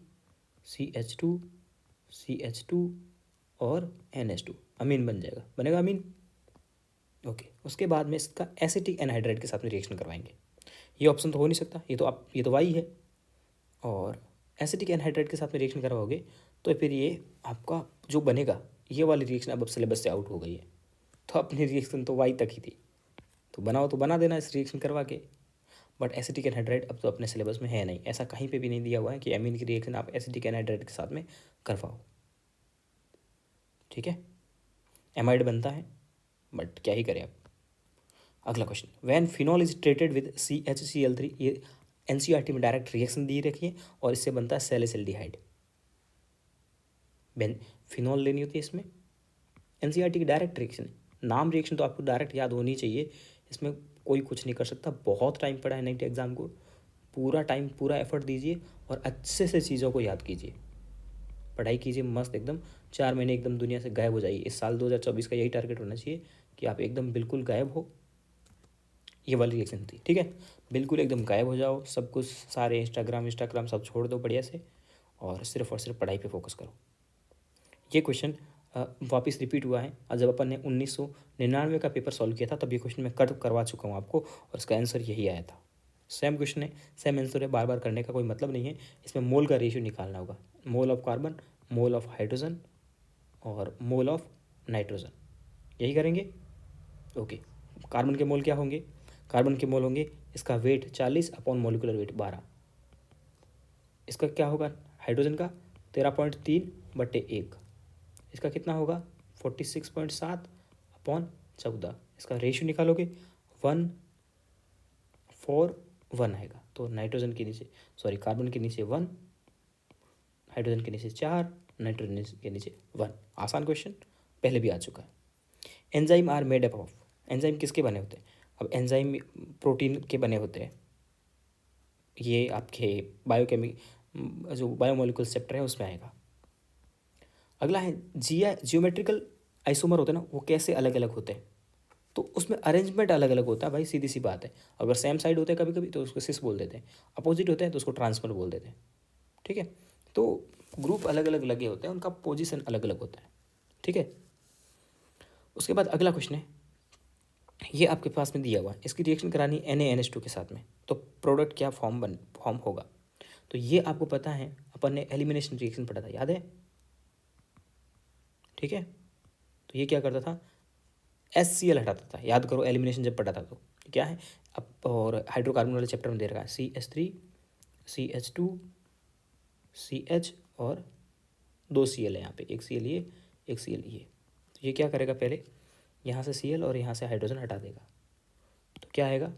CH2 CH2 और NH2, अमीन बन जाएगा, बनेगा अमीन। ओके, उसके बाद में इसका एसिटिक एनहाइड्राइड के साथ में रिएक्शन करवाएंगे। ये ऑप्शन तो हो नहीं सकता, ये तो वाई है। और एसिटिक एनहाइड्राइड के साथ में रिएक्शन करवाओगे तो फिर ये आपका जो बनेगा, ये वाली रिएक्शन अब सिलेबस से आउट हो गई है। तो अपनी रिएक्शन तो वाई तक ही थी, तो बनाओ तो बना देना इस रिएक्शन करवा के। बट एसिटिक एनहाइड्राइड अब तो अपने सिलेबस में है नहीं, ऐसा कहीं पे भी नहीं दिया हुआ है कि एमीन की रिएक्शन आप एसिटिक एनहाइड्राइड के साथ में करवाओ। ठीक है, एमाइड बनता है बट क्या ही करें अब। अगला question, when phenol is treated with CHCl3, ये NCERT में डायरेक्ट रिएक्शन दी रखी है और इससे बनता है सैलिसिल्डिहाइड। फिनॉल लेनी होती है इसमें, NCERT की डायरेक्ट रिएक्शन है। नाम रिएक्शन तो आपको डायरेक्ट याद होनी चाहिए, इसमें कोई कुछ नहीं कर सकता। बहुत टाइम पड़ा है नेक्स्ट एग्जाम को, पूरा टाइम पूरा एफर्ट दीजिए और अच्छे से चीज़ों को याद कीजिए, पढ़ाई कीजिए मस्त एकदम। 4 महीने एकदम दुनिया से गायब हो जाइए। इस साल 2024 का यही टारगेट होना चाहिए कि आप एकदम बिल्कुल गायब हो। ये वाली रिएक्शन थी, ठीक है, बिल्कुल एकदम गायब हो जाओ, सब कुछ सारे इंस्टाग्राम सब छोड़ दो बढ़िया से, और सिर्फ पढ़ाई पे फोकस करो। ये क्वेश्चन वापस रिपीट हुआ है, और जब अपन ने 1999 का पेपर सॉल्व किया था तब ये क्वेश्चन मैं करवा चुका हूँ आपको, और इसका आंसर यही आया था। सेम क्वेश्चन है, सेम आंसर है, बार बार करने का कोई मतलब नहीं है। इसमें मोल का रेशियो निकालना होगा, mole of carbon, mole of hydrogen और मोल ऑफ नाइट्रोजन, यही करेंगे। ओके, कार्बन के मोल क्या होंगे, कार्बन के मोल होंगे, इसका वेट 40 अपॉन मोलिकुलर वेट 12। इसका क्या होगा, हाइड्रोजन का 13.3/1। इसका कितना होगा, 46.7 अपॉन 14। इसका रेशियो निकालोगे 1:4:1 आएगा। तो नाइट्रोजन के नीचे, सॉरी, कार्बन के नीचे 1, हाइड्रोजन के नीचे 4, नाइट्रोजन के नीचे 1। आसान क्वेश्चन, पहले भी आ चुका है। Enzyme are made up of, enzyme किसके बने होते हैं? अब एंजाइम प्रोटीन के बने होते हैं। ये आपके जो बायोमोलिकुलर चैप्टर है उसमें आएगा। अगला है जियोमेट्रिकल आइसोमर होते हैं ना, वो कैसे अलग अलग होते हैं? तो उसमें अरेंजमेंट अलग अलग होता है भाई, सीधी सी बात है। अगर सेम साइड होते हैं कभी कभी तो उसको सिस बोल देते हैं, अपोजिट होते हैं तो उसको ट्रांसफर बोल देते हैं। ठीक है, तो ग्रुप अलग अलग लगे होते हैं, उनका पोजीशन अलग अलग होता है। ठीक है, उसके बाद अगला क्वेश्चन है, ये आपके पास में दिया हुआ है, इसकी रिएक्शन करानी NaNH2 के साथ में, तो प्रोडक्ट क्या फॉर्म होगा? तो ये आपको पता है, अपन ने एलिमिनेशन रिएक्शन पढ़ा था, याद है? ठीक है, तो ये क्या करता था, HCl हटाता था, याद करो एलिमिनेशन जब पढ़ा था तो क्या है अब। और हाइड्रोकार्बन वाले चैप्टर में दे रखा है CH3 CH2 CH और 2 Cl है यहाँ पे, एक Cl ये, एक Cl ये। तो ये क्या करेगा, पहले यहाँ से Cl और यहाँ से हाइड्रोजन हटा देगा। तो क्या आएगा,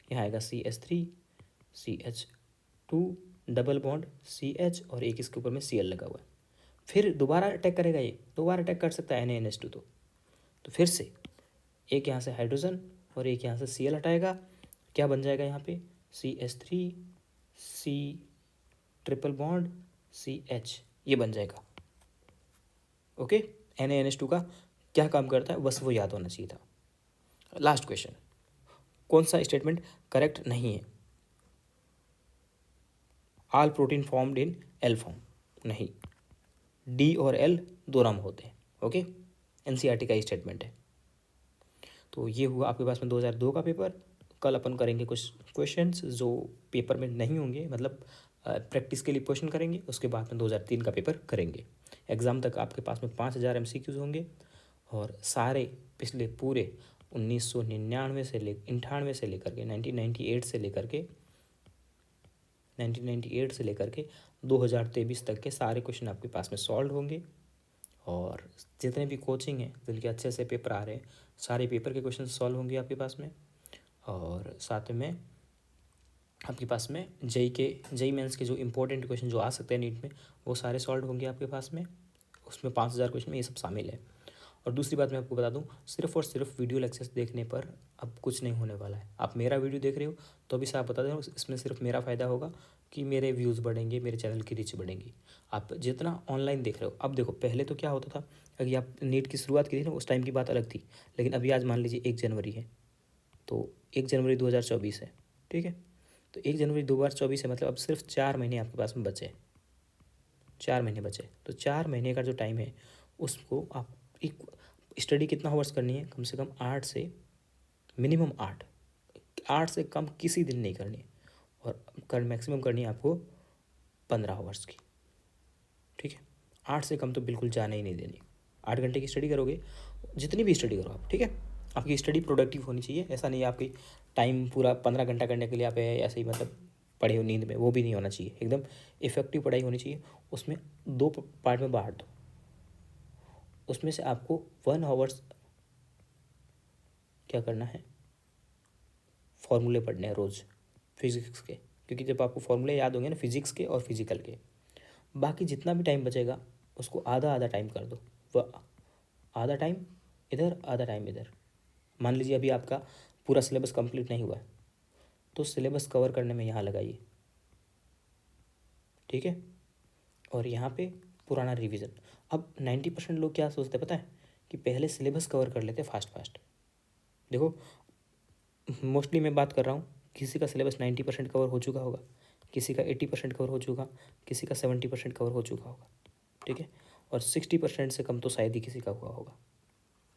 यहाँ आएगा CH3 CH2 double bond CH और एक इसके ऊपर में Cl लगा हुआ है। फिर दोबारा अटैक करेगा, ये दोबारा अटैक कर सकता है NaNH2 तो फिर से एक यहाँ से हाइड्रोजन और एक यहाँ से Cl हटाएगा। क्या बन जाएगा यहाँ पे, CH3 C triple bond CH, ये बन जाएगा। ओके, NaNH2 का क्या काम करता है बस वो याद होना चाहिए था। लास्ट क्वेश्चन, कौन सा स्टेटमेंट करेक्ट नहीं है? All protein formed in L form, नहीं, D और L दो नाम होते हैं। ओके, NCERT का स्टेटमेंट है। तो ये हुआ आपके पास में 2002 का पेपर। कल अपन करेंगे कुछ क्वेश्चंस जो पेपर में नहीं होंगे, मतलब प्रैक्टिस के लिए क्वेश्चन करेंगे। उसके बाद में 2003 का पेपर करेंगे। एग्ज़ाम तक आपके पास में 5000 MCQs होंगे और सारे पिछले पूरे 1999 से 98 से लेकर के 1998 से लेकर के 2023 तक के सारे क्वेश्चन आपके पास में सॉल्व होंगे। और जितने भी कोचिंग हैं जिनके अच्छे से पेपर आ रहे हैं, सारे पेपर के क्वेश्चन सॉल्व होंगे आपके पास में। और साथ में आपके पास में जेई मेंस के जो इंपॉर्टेंट क्वेश्चन जो आ सकते हैं नीट में, वो सारे सॉल्व होंगे आपके पास में। उसमें 5000 क्वेश्चन में ये सब शामिल है। और दूसरी बात मैं आपको बता दूं, सिर्फ और सिर्फ वीडियो लेक्चर्स देखने पर अब कुछ नहीं होने वाला है। आप मेरा वीडियो देख रहे हो तो अभी से आप बता दें, इसमें सिर्फ मेरा फ़ायदा होगा कि मेरे व्यूज़ बढ़ेंगे, मेरे चैनल की रीच बढ़ेंगी। आप जितना ऑनलाइन देख रहे हो, अब देखो पहले तो क्या होता था, अगर आप नीट की शुरुआत की थी ना, उस टाइम की बात अलग थी। लेकिन अभी आज मान लीजिए 1 जनवरी है, तो 1 जनवरी 2024 है, ठीक है। तो 1 जनवरी 2024 है, मतलब अब सिर्फ 4 महीने आपके पास में बचे। 4 महीने बचे, तो 4 महीने का जो टाइम है उसको आप एक स्टडी कितना आवर्स करनी है, कम से कम 8 से मिनिमम 8 से कम किसी दिन नहीं करनी है। और मैक्सिमम करनी है आपको 15 आवर्स की, ठीक है। 8 से कम तो बिल्कुल जाने ही नहीं देनी। 8 घंटे की स्टडी करोगे, जितनी भी स्टडी करो आप, ठीक है। आपकी स्टडी प्रोडक्टिव होनी चाहिए। ऐसा नहीं है आपकी टाइम पूरा 15 घंटा करने के लिए आप ऐसे ही मतलब पढ़े हो नींद में, वो भी नहीं होना चाहिए। एकदम इफेक्टिव पढ़ाई होनी चाहिए। उसमें 2 पार्ट में बांट दो। उसमें से आपको 1 आवर्स क्या करना है, फॉर्मूले पढ़ने हैं रोज़ फिजिक्स के, क्योंकि जब आपको फॉर्मूले याद होंगे ना फिजिक्स के और फिजिकल के, बाकी जितना भी टाइम बचेगा उसको आधा आधा टाइम कर दो। वह आधा टाइम इधर, आधा टाइम इधर। मान लीजिए अभी आपका पूरा सिलेबस कंप्लीट नहीं हुआ है, तो सिलेबस कवर करने में यहाँ लगाइए, ठीक है। और यहाँ पे पुराना रिवीजन। अब 90% लोग क्या सोचते हैं पता है, कि पहले सिलेबस कवर कर लेते फास्ट फास्ट। देखो मोस्टली मैं बात कर रहा हूँ, किसी का सिलेबस 90% कवर हो चुका होगा, किसी का 80% कवर हो चुका, किसी का 70% कवर हो चुका होगा, ठीक है। और 60% से कम तो शायद ही किसी का हुआ होगा।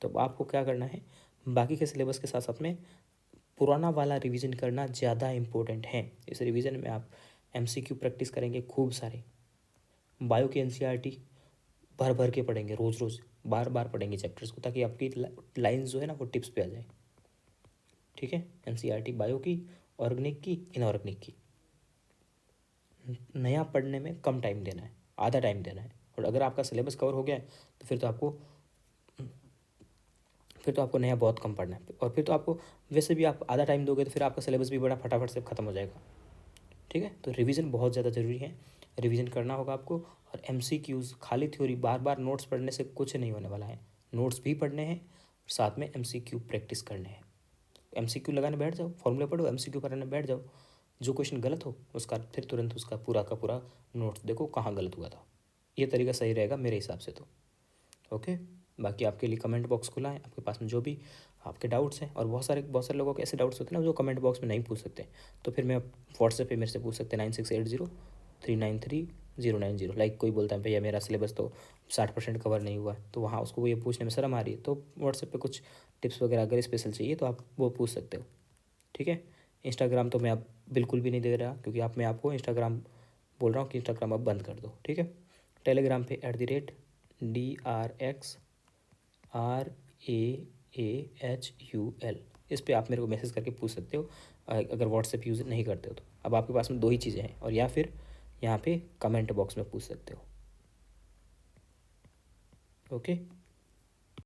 तो आपको क्या करना है, बाकी के सिलेबस के साथ साथ में पुराना वाला रिवीजन करना ज़्यादा इम्पोर्टेंट है। इस रिवीजन में आप MCQ प्रैक्टिस करेंगे खूब सारे। बायो की NCERT भर भर के पढ़ेंगे, रोज़ रोज़ बार बार पढ़ेंगे चैप्टर्स को, ताकि आपकी लाइन्स जो है ना वो टिप्स पे आ जाए, ठीक है। NCERT बायो की, ऑर्गेनिक की, इनऑर्गेनिक की। नया पढ़ने में कम टाइम देना है, आधा टाइम देना है। और अगर आपका सिलेबस कवर हो गया है तो फिर तो आपको नया बहुत कम पढ़ना है। और फिर तो आपको वैसे भी आप आधा टाइम दोगे तो फिर आपका सिलेबस भी बड़ा फटाफट से ख़त्म हो जाएगा, ठीक है। तो रिवीजन बहुत ज़्यादा ज़रूरी है, रिवीजन करना होगा आपको। और MCQs खाली थ्योरी बार बार नोट्स पढ़ने से कुछ नहीं होने वाला है। नोट्स भी पढ़ने हैं, साथ में MCQ प्रैक्टिस करने हैं। MCQ लगाने बैठ जाओ, फॉर्मूले पढ़ो, MCQ कराने बैठ जाओ। जो क्वेश्चन गलत हो उसका फिर तुरंत उसका पूरा का पूरा नोट्स देखो कहाँ गलत हुआ था। ये तरीका सही रहेगा मेरे हिसाब से तो, ओके। बाकी आपके लिए कमेंट बॉक्स खुला है, आपके पास में जो भी आपके डाउट्स हैं। और बहुत सारे लोगों के ऐसे डाउट्स होते हैं ना जो कमेंट बॉक्स में नहीं पूछ सकते, तो फिर मैं व्हाट्सएप पे मेरे से पूछ सकते हैं 9680393090। लाइक कोई बोलता है भैया मेरा सिलेबस तो 60% कवर नहीं हुआ है, तो वहाँ उसको ये पूछने में शर्म आ रही है, तो व्हाट्सएप पे कुछ टिप्स वगैरह अगर स्पेशल चाहिए तो आप वो पूछ सकते हो, ठीक है। इंस्टाग्राम तो मैं अब बिल्कुल भी नहीं दे रहा, क्योंकि मैं आपको इंस्टाग्राम बोल रहा हूँ कि इंस्टाग्राम अब बंद कर दो, ठीक है। टेलीग्राम पे @DRXRAAHUL इस पे आप मेरे को मैसेज करके पूछ सकते हो, अगर व्हाट्सएप यूज़ नहीं करते हो तो। अब आपके पास में 2 ही चीज़ें हैं, और या फिर यहाँ पे कमेंट बॉक्स में पूछ सकते हो, ओके।